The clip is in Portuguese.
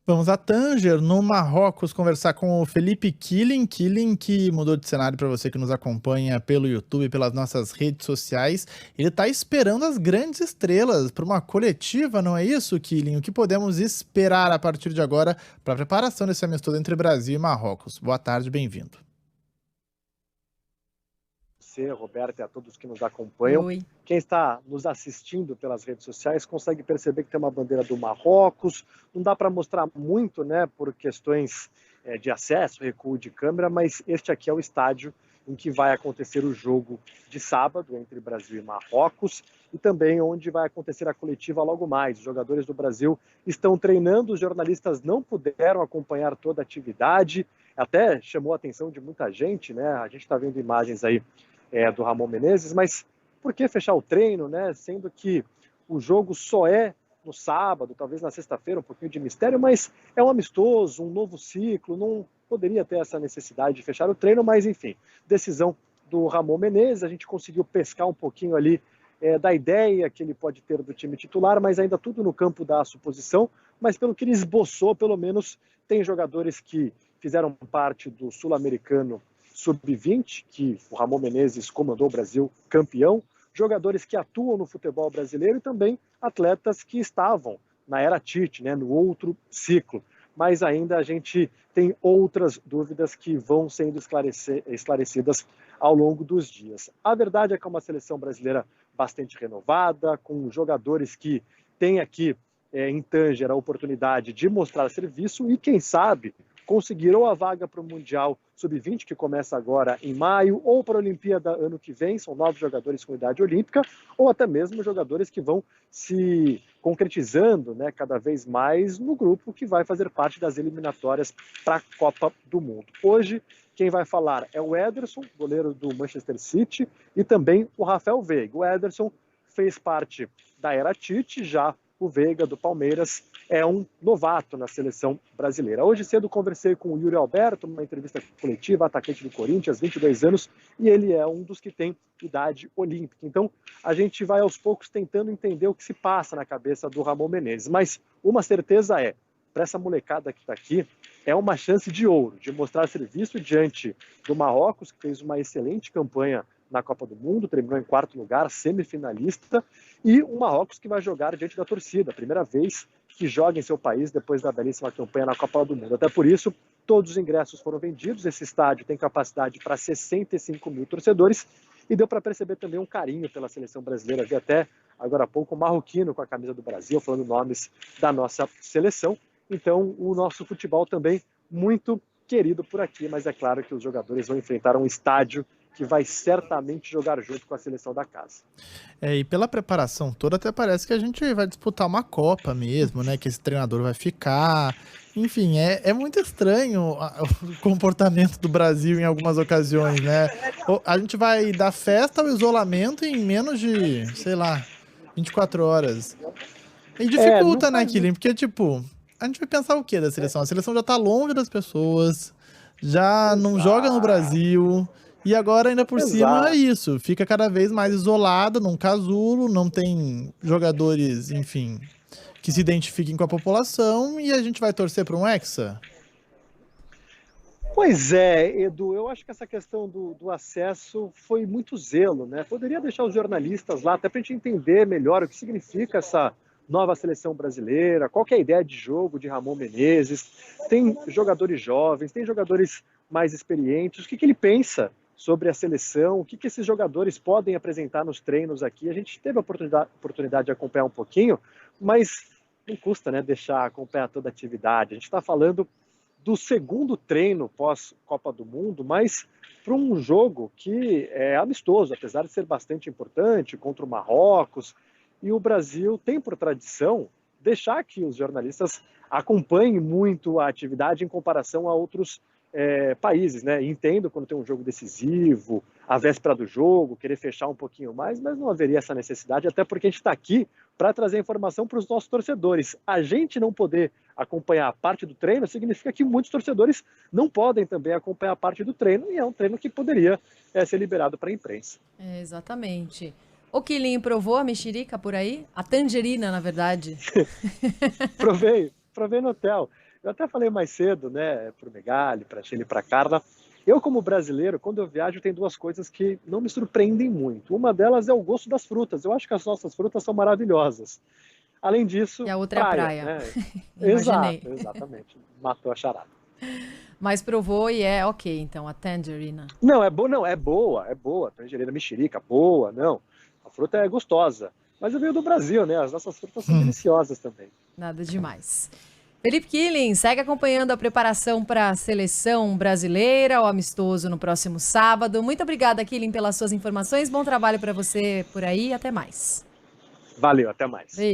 Vamos a Tanger, no Marrocos, conversar com o Felipe Killing. Killing, que mudou de cenário para você que nos acompanha pelo YouTube, pelas nossas redes sociais. Ele está esperando as grandes estrelas para uma coletiva, não é isso, Killing? O que podemos esperar a partir de agora para a preparação desse amistoso entre Brasil e Marrocos? Boa tarde, bem-vindo. Você, Roberto, e a todos que nos acompanham. Oi. Quem está nos assistindo pelas redes sociais consegue perceber que tem uma bandeira do Marrocos. Não dá para mostrar muito, né, por questões de acesso, recuo de câmera, mas este aqui é o estádio em que vai acontecer o jogo de sábado entre Brasil e Marrocos e também onde vai acontecer a coletiva logo mais. Os jogadores do Brasil estão treinando, os jornalistas não puderam acompanhar toda a atividade, até chamou a atenção de muita gente, né? A gente está vendo imagens aí do Ramon Menezes, mas por que fechar o treino, né? Sendo que o jogo só é no sábado, talvez na sexta-feira, um pouquinho de mistério, mas é um amistoso, um novo ciclo, não poderia ter essa necessidade de fechar o treino, mas enfim, decisão do Ramon Menezes, a gente conseguiu pescar um pouquinho ali da ideia que ele pode ter do time titular, mas ainda tudo no campo da suposição, mas pelo que ele esboçou, pelo menos tem jogadores que fizeram parte do Sul-Americano Sub-20, que o Ramon Menezes comandou o Brasil campeão, jogadores que atuam no futebol brasileiro e também atletas que estavam na era Tite, né, no outro ciclo. Mas ainda a gente tem outras dúvidas que vão sendo esclarecidas ao longo dos dias. A verdade é que é uma seleção brasileira bastante renovada, com jogadores que têm aqui em Tanger a oportunidade de mostrar serviço e, quem sabe, conseguiram a vaga para o Mundial Sub-20, que começa agora em maio, ou para a Olimpíada ano que vem, são 9 jogadores com idade olímpica, ou até mesmo jogadores que vão se concretizando, né, cada vez mais no grupo que vai fazer parte das eliminatórias para a Copa do Mundo. Hoje, quem vai falar é o Ederson, goleiro do Manchester City, e também o Rafael Veiga. O Ederson fez parte da era Tite, já o Veiga, do Palmeiras, é um novato na seleção brasileira. Hoje cedo conversei com o Yuri Alberto, numa entrevista coletiva, atacante do Corinthians, 22 anos, e ele é um dos que tem idade olímpica. Então, a gente vai aos poucos tentando entender o que se passa na cabeça do Ramon Menezes. Mas uma certeza é, para essa molecada que está aqui, é uma chance de ouro, de mostrar serviço diante do Marrocos, que fez uma excelente campanha na Copa do Mundo, terminou em 4º lugar, semifinalista, e um Marrocos que vai jogar diante da torcida, a primeira vez que joga em seu país depois da belíssima campanha na Copa do Mundo. Até por isso, todos os ingressos foram vendidos, esse estádio tem capacidade para 65 mil torcedores, e deu para perceber também um carinho pela seleção brasileira. Vi até agora há pouco um marroquino com a camisa do Brasil, falando nomes da nossa seleção. Então, o nosso futebol também muito querido por aqui, mas é claro que os jogadores vão enfrentar um estádio que vai certamente jogar junto com a seleção da casa. E pela preparação toda, até parece que a gente vai disputar uma Copa mesmo, né? Que esse treinador vai ficar. Enfim, é muito estranho o comportamento do Brasil em algumas ocasiões, né? A gente vai dar festa ao isolamento em menos de, sei lá, 24 horas. E dificulta, né, Killing? Porque, tipo, a gente vai pensar o quê da seleção? A seleção já tá longe das pessoas, já não joga no Brasil. E agora, ainda por cima, é isso. Fica cada vez mais isolado, num casulo, não tem jogadores, enfim, que se identifiquem com a população, e a gente vai torcer para um Hexa? Pois é, Edu, eu acho que essa questão do acesso foi muito zelo, né? Poderia deixar os jornalistas lá, até para a gente entender melhor o que significa essa nova seleção brasileira, qual que é a ideia de jogo de Ramon Menezes. Tem jogadores jovens, tem jogadores mais experientes, o que ele pensa sobre a seleção, o que esses jogadores podem apresentar nos treinos aqui. A gente teve a oportunidade de acompanhar um pouquinho, mas não custa, né, deixar acompanhar toda a atividade. A gente está falando do segundo treino pós-Copa do Mundo, mas para um jogo que é amistoso, apesar de ser bastante importante, contra o Marrocos, e o Brasil tem por tradição deixar que os jornalistas acompanhem muito a atividade em comparação a outros países, né? Entendo quando tem um jogo decisivo, a véspera do jogo, querer fechar um pouquinho mais, mas não haveria essa necessidade, até porque a gente está aqui para trazer informação para os nossos torcedores. A gente não poder acompanhar a parte do treino significa que muitos torcedores não podem também acompanhar a parte do treino, e é um treino que poderia ser liberado para a imprensa. Exatamente. O Killing provou a mexerica por aí? A tangerina, na verdade. Provei. provei no hotel. Eu até falei mais cedo, né, pro Megali, pra Sheila e pra Carla. Eu, como brasileiro, quando eu viajo, tem duas coisas que não me surpreendem muito. Uma delas é o gosto das frutas. Eu acho que as nossas frutas são maravilhosas. Além disso, E a outra é a praia. né? Imaginei. Exato, exatamente. Matou a charada. Mas provou e é ok, então, a tangerina. Não, é boa, não, é boa. Tangerina, mexerica, boa, não. A fruta é gostosa. Mas eu venho do Brasil, né? As nossas frutas são deliciosas também. Nada demais. Felipe Killing, segue acompanhando a preparação para a seleção brasileira, o amistoso no próximo sábado. Muito obrigada, Killing, pelas suas informações. Bom trabalho para você por aí. Até mais. Valeu, até mais.